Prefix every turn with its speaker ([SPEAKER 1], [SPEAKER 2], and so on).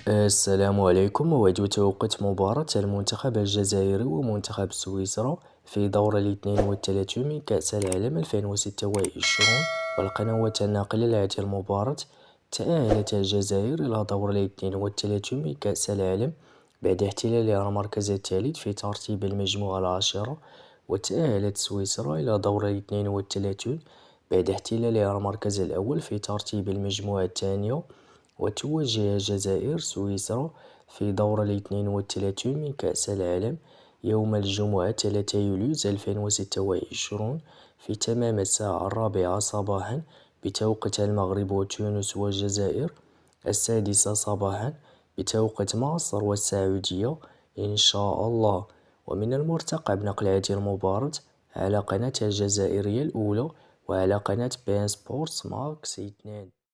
[SPEAKER 1] السلام عليكم. موعد توقيت مباراة المنتخب الجزائري ومنتخب سويسرا في دور 32 من كأس العالم 2026. والقنوات الناقلة لهذه المباراة: تأهلت الجزائر إلى دور 32 من كأس العالم بعد احتلالها المركز الثالث في ترتيب المجموعة العاشرة، وتأهلت سويسرا إلى دور 32 بعد احتلالها المركز الأول في ترتيب المجموعة الثانية. وتواجه الجزائر سويسرا في دور 32 من كأس العالم يوم الجمعة 3 يوليو 2026 في تمام الساعة 4 صباحا بتوقيت المغرب وتونس والجزائر، 6 صباحا بتوقيت مصر والسعودية إن شاء الله. ومن المرتقب نقل هذه المباراة على قناة الجزائرية الأولى وعلى قناة بين سبورتس ماكس 2.